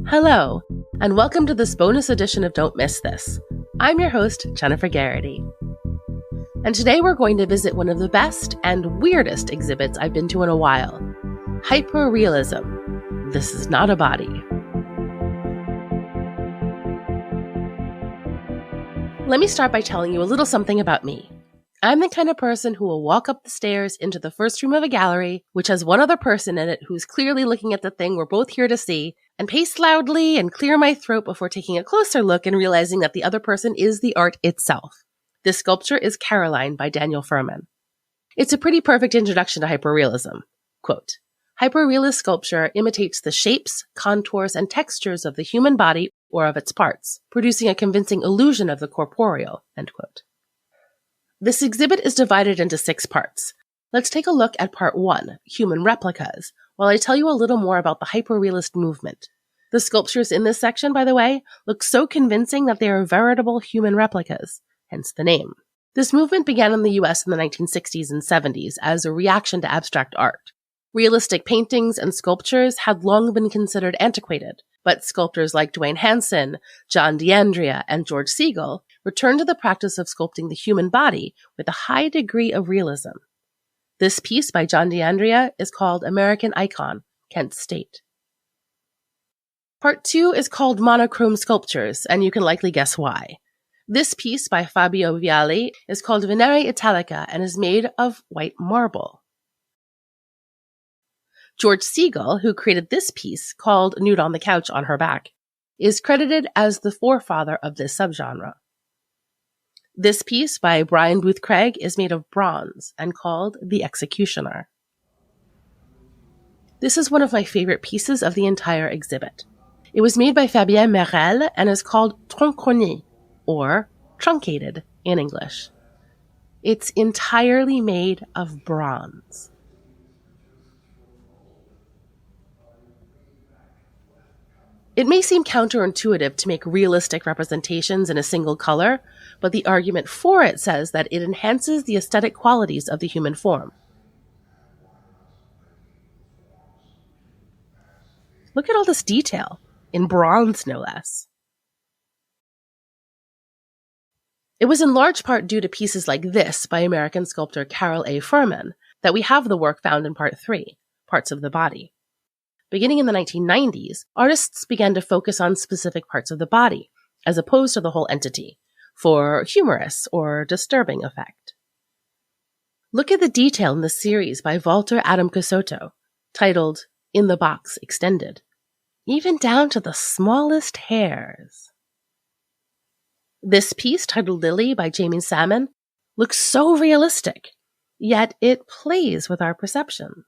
Hello, and welcome to this bonus edition of Don't Miss This. I'm your host, Jennifer Garrity. And today we're going to visit one of the best and weirdest exhibits I've been to in a while, Hyperrealism. This is not a body. Let me start by telling you a little something about me. I'm the kind of person who will walk up the stairs into the first room of a gallery, which has one other person in it who's clearly looking at the thing we're both here to see, and pace loudly and clear my throat before taking a closer look and realizing that the other person is the art itself. This sculpture is Caroline by Daniel Furman. It's a pretty perfect introduction to hyperrealism. Quote, "Hyperrealist sculpture imitates the shapes, contours, and textures of the human body or of its parts, producing a convincing illusion of the corporeal." End quote. This exhibit is divided into 6 parts. Let's take a look at part 1, human replicas, while I tell you a little more about the hyperrealist movement. The sculptures in this section, by the way, look so convincing that they are veritable human replicas, hence the name. This movement began in the US in the 1960s and 70s as a reaction to abstract art. Realistic paintings and sculptures had long been considered antiquated, but sculptors like Dwayne Hansen, John D'Andrea, and George Siegel returned to the practice of sculpting the human body with a high degree of realism. This piece by John D'Andrea is called American Icon, Kent State. Part 2 is called Monochrome Sculptures, and you can likely guess why. This piece by Fabio Viali is called Venere Italica and is made of white marble. George Siegel, who created this piece, called Nude on the Couch on Her Back, is credited as the forefather of this subgenre. This piece by Brian Booth Craig is made of bronze and called The Executioner. This is one of my favorite pieces of the entire exhibit. It was made by Fabien Merel and is called Tronconé, or truncated in English. It's entirely made of bronze. It may seem counterintuitive to make realistic representations in a single color, but the argument for it says that it enhances the aesthetic qualities of the human form. Look at all this detail, in bronze no less. It was in large part due to pieces like this by American sculptor Carol A. Furman that we have the work found in part 3, Parts of the Body. Beginning in the 1990s, artists began to focus on specific parts of the body, as opposed to the whole entity, for humorous or disturbing effect. Look at the detail in the series by Walter Adam Casotto, titled In the Box Extended, even down to the smallest hairs. This piece, titled Lily by Jamie Salmon, looks so realistic, yet it plays with our perceptions.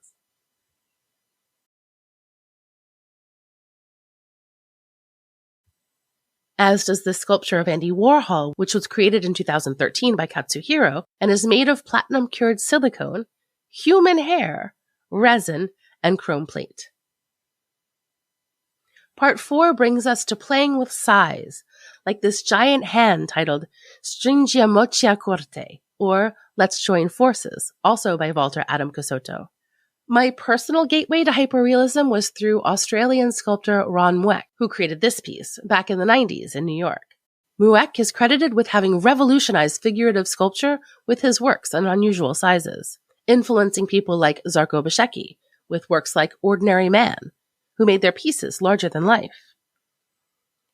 As does this sculpture of Andy Warhol, which was created in 2013 by Katsuhiro and is made of platinum-cured silicone, human hair, resin, and chrome plate. Part 4 brings us to playing with size, like this giant hand titled Stringiamocia Corte, or Let's Join Forces, also by Walter Adam Casotto. My personal gateway to hyperrealism was through Australian sculptor Ron Mueck, who created this piece back in the 90s in New York. Mueck is credited with having revolutionized figurative sculpture with his works in unusual sizes, influencing people like Zarko Basheki with works like Ordinary Man, who made their pieces larger than life,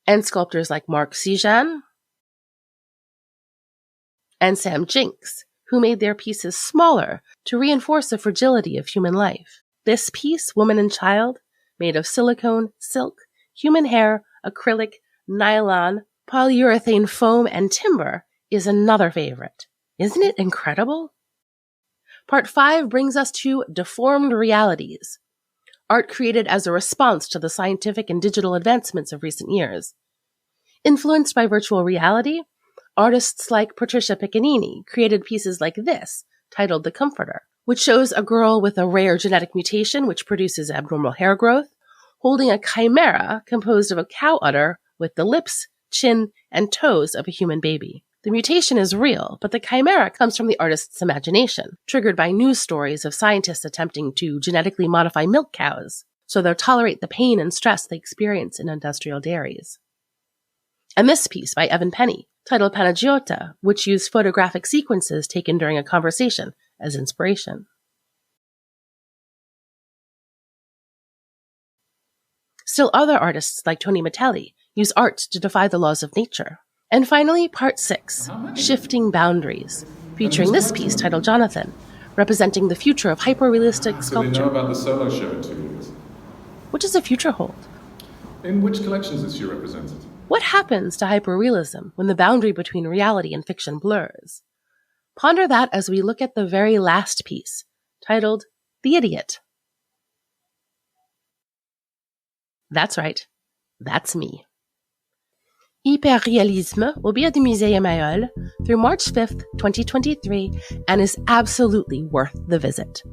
and sculptors like Marc Sijan and Sam Jinks, who made their pieces smaller to reinforce the fragility of human life. This piece, Woman and Child, made of silicone, silk, human hair, acrylic, nylon, polyurethane foam, and timber, is another favorite. Isn't it incredible? Part 5 brings us to deformed realities, art created as a response to the scientific and digital advancements of recent years. Influenced by virtual reality, artists like Patricia Piccinini created pieces like this, titled The Comforter, which shows a girl with a rare genetic mutation which produces abnormal hair growth, holding a chimera composed of a cow udder with the lips, chin, and toes of a human baby. The mutation is real, but the chimera comes from the artist's imagination, triggered by news stories of scientists attempting to genetically modify milk cows so they'll tolerate the pain and stress they experience in industrial dairies. And this piece by Evan Penny, titled Panagiotta, which used photographic sequences taken during a conversation as inspiration. Still other artists like Tony Metelli use art to defy the laws of nature. And finally, part 6, Shifting Boundaries, featuring this piece titled Jonathan, representing the future of hyper-realistic sculpture. So they know about the solo show in 2 years. What does the future hold? In which collections is she represented? What happens to hyperrealism when the boundary between reality and fiction blurs? Ponder that as we look at the very last piece, titled The Idiot. That's right. That's me. Hyperréalisme will be at the Musée Maillol through March 5th, 2023, and is absolutely worth the visit.